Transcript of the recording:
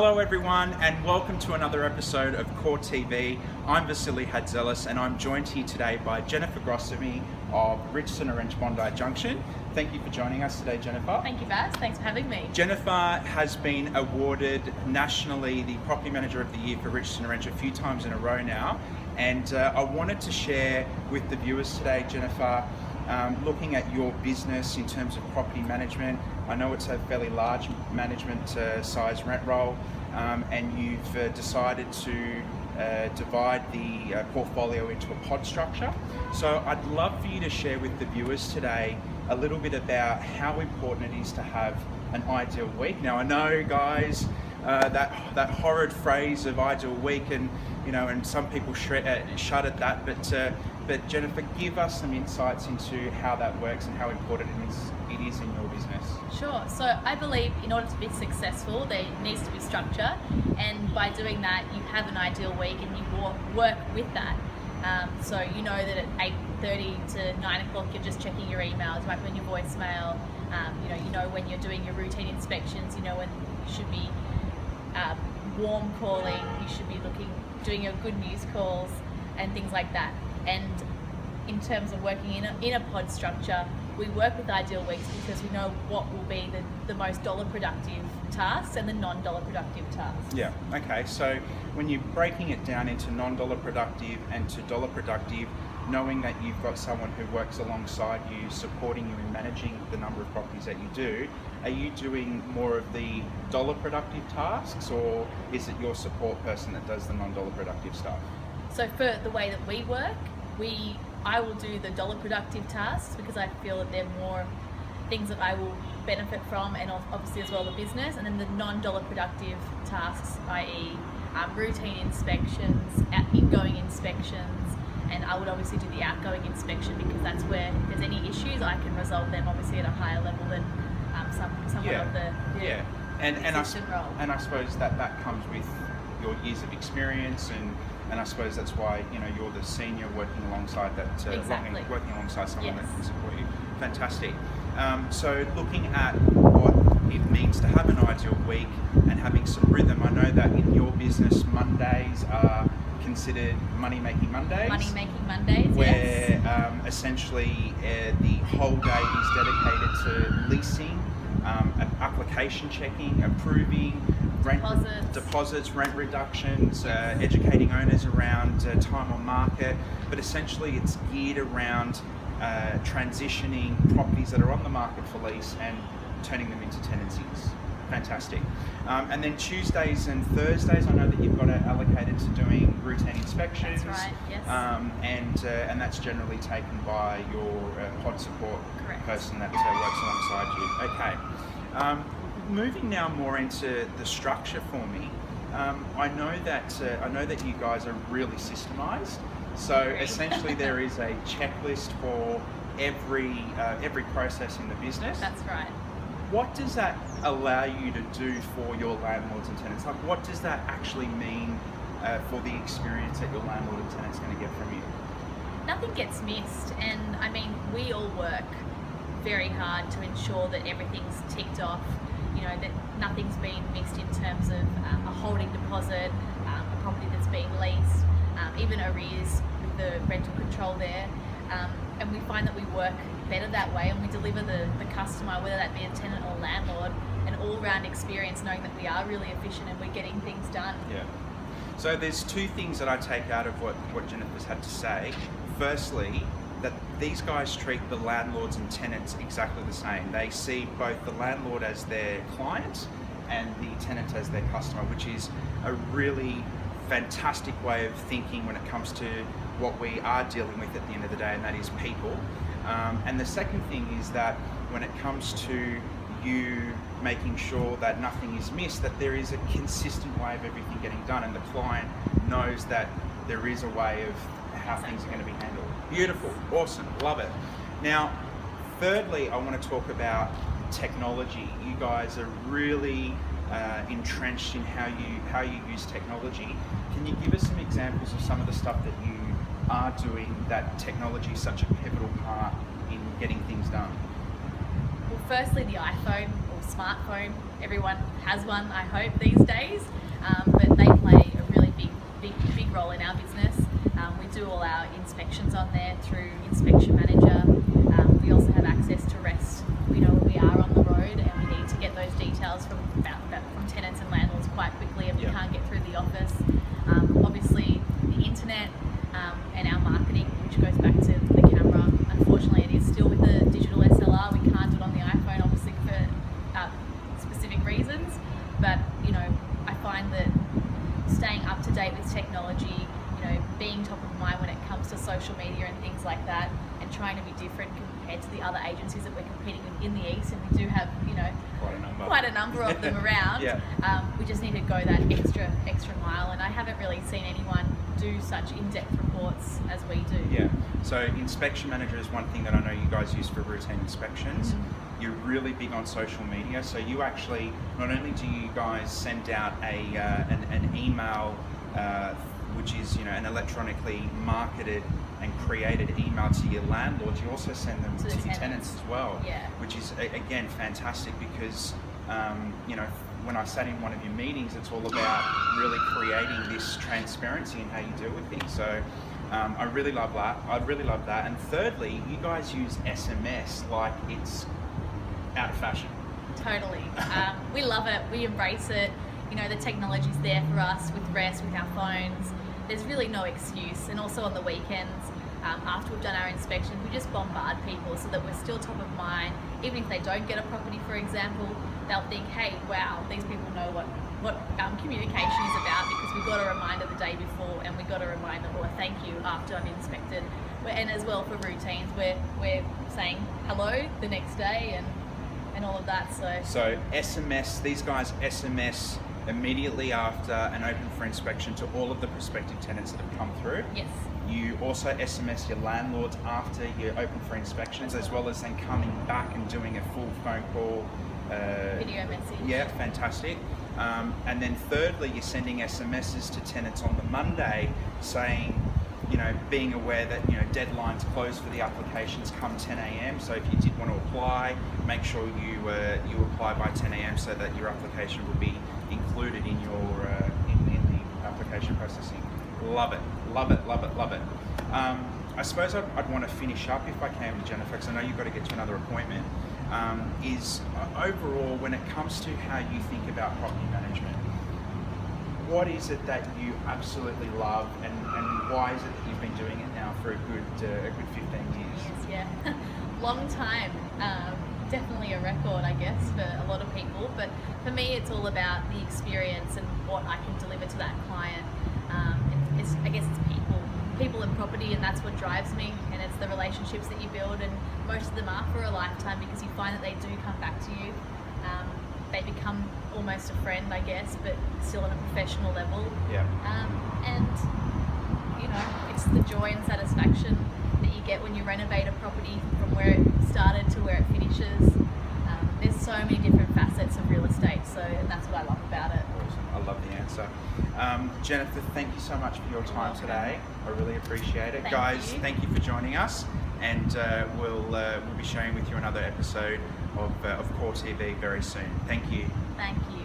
Hello everyone and welcome to another episode of Core TV. I'm Vasily Hadzelis and I'm joined here today by Jennifer Grossemy of Richardson Orange Bondi Junction. Thank you for joining us today, Jennifer. Thank you, Vaz. Thanks for having me. Jennifer has been awarded nationally the Property Manager of the Year for Richardson Orange a few times in a row now. And I wanted to share with the viewers today, Jennifer, looking at your business in terms of property management. I know it's a fairly large management size rent roll, and you've decided to divide the portfolio into a pod structure. So I'd love for you to share with the viewers today a little bit about how important it is to have an ideal week. Now I know, guys, that horrid phrase of ideal week, and and some people shudder at that, but Jennifer, give us some insights into how that works and how important it is in your business. Sure. So I believe in order to be successful, there needs to be structure, and by doing that, you have an ideal week and you work with that. So you know that at 8:30 to 9 o'clock, you're just checking your emails, you open your voicemail. You know when you're doing your routine inspections. You know when you should be warm calling. You should be doing your good news calls and things like that. And in terms of working in a pod structure, we work with ideal weeks because we know what will be the most dollar productive tasks and the non-dollar productive tasks. Yeah, okay. So when you're breaking it down into non-dollar productive and to dollar productive, knowing that you've got someone who works alongside you, supporting you in managing the number of properties that you do, are you doing more of the dollar productive tasks, or is it your support person that does the non-dollar productive stuff? So for the way that we work, I will do the dollar productive tasks because I feel that they're more things that I will benefit from, and obviously as well the business. And then the non-dollar productive tasks, i.e. routine inspections, ingoing inspections, and I would obviously do the outgoing inspection because that's where if there's any issues I can resolve them obviously at a higher level than someone of the assistant role. And I suppose that comes with your years of experience, and I suppose that's why you're the senior working alongside that, exactly. working alongside someone Yes. that can support you. Fantastic. So looking at what it means to have an ideal week and having some rhythm, I know that in your business Mondays are considered money-making Mondays. Money-making Mondays, where yes. Essentially the whole day is dedicated to leasing, application checking, approving, rent deposits, rent reductions, educating owners around time on market, but essentially it's geared around transitioning properties that are on the market for lease and turning them into tenancies. Fantastic. And then Tuesdays and Thursdays, I know that you've got it allocated to doing routine inspections. That's right, yes. And that's generally taken by your pod support Correct. person that works alongside you. Okay. Moving now more into the structure for me. I know that you guys are really systemized. So essentially, there is a checklist for every process in the business. That's right. What does that allow you to do for your landlords and tenants? Like, what does that actually mean for the experience that your landlord and tenant's going to get from you? Nothing gets missed, and I mean, we all work very hard to ensure that everything's ticked off. That nothing's been missed in terms of a holding deposit, a property that's being leased, even arrears with the rental control there. And we find that we work better that way, and we deliver the customer, whether that be a tenant or landlord, an all-round experience, knowing that we are really efficient and we're getting things done. Yeah. So there's two things that I take out of what Jennifer's had to say. Firstly, that these guys treat the landlords and tenants exactly the same. They see both the landlord as their client and the tenant as their customer, which is a really fantastic way of thinking when it comes to what we are dealing with at the end of the day, and that is people. And the second thing is that when it comes to you making sure that nothing is missed, that there is a consistent way of everything getting done, and the client knows that there is a way of how things are going to be handled. Beautiful, awesome, love it. Now, thirdly, I want to talk about technology. You guys are really entrenched in how you use technology. Can you give us some examples of some of the stuff that you are doing that technology is such a pivotal part in getting things done? Well, firstly, the iPhone smartphone. Everyone has one, I hope, these days. But they play a really big role in our business. We do all our inspections on there through Inspection Manager. We also have access to REST. We know when we are on the road and we need to get those details from tenants and landlords quite quickly, and we can't get through the office. Obviously, the internet and our marketing, which goes back to the camera. Unfortunately, it is still with the digital SLR. We can't do it on the iPhone, obviously, for specific reasons. But I find that staying up to date with technology, being top of mind when it comes to social media and things like that, and trying to be different compared to the other agencies that we're competing with in the East, and we do have, quite a number of them around. We just need to go that extra mile, and I haven't really seen anyone do such in-depth reports as we do. Yeah. So Inspection Manager is one thing that I know you guys use for routine inspections. You're really big on social media, so you actually, not only do you guys send out an email, which is an electronically marketed and created email to your landlords, you also send them to your tenants as well. Which is again fantastic, because when I sat in one of your meetings, it's all about really creating this transparency in how you deal with things. So I really love that. And thirdly, you guys use SMS like it's out of fashion. Totally. We love it. We embrace it. The technology's there for us with REST, with our phones. There's really no excuse. And also on the weekends, after we've done our inspections, we just bombard people so that we're still top of mind. Even if they don't get a property, for example, they'll think, hey, wow, these people know what communication is about, because we got a reminder the day before, and we got a reminder or a thank you after I'm inspected. And as well for routines, we're saying hello the next day and all of that. So SMS, these guys SMS immediately after and open for inspection to all of the prospective tenants that have come through. Yes. You also SMS your landlords after you're open for inspections, as well as then coming back and doing a full phone call. Video message. Yeah, fantastic. And then thirdly, you're sending SMSs to tenants on the Monday saying, being aware that, deadlines close for the applications come 10 a.m. So if you did want to apply, make sure you apply by 10 a.m. so that your application will be included in your in the application processing. Love it. I suppose I'd want to finish up, if I can, with Jennifer, because I know you've got to get to another appointment. Is overall, when it comes to how you think about property management, what is it that you absolutely love, and why is it that you've been doing it now for a good 15 years? Yeah, long time. Definitely a record, I guess, for a lot of people. But for me, it's all about the experience and what I can deliver to that client. I guess it's people and property, and that's what drives me. And it's the relationships that you build, and most of them are for a lifetime, because you find that they do come back to you. They become almost a friend, I guess, but still on a professional level. Yeah. And it's the joy and satisfaction that you get when you renovate a property from where it started to where it finishes. There's so many different facets of real estate, and that's what I love about it. Awesome. I love the answer. Jennifer, thank you so much for your time today. I really appreciate it. Guys, thank you for joining us, and we'll be sharing with you another episode of Core TV very soon. Thank you. Thank you.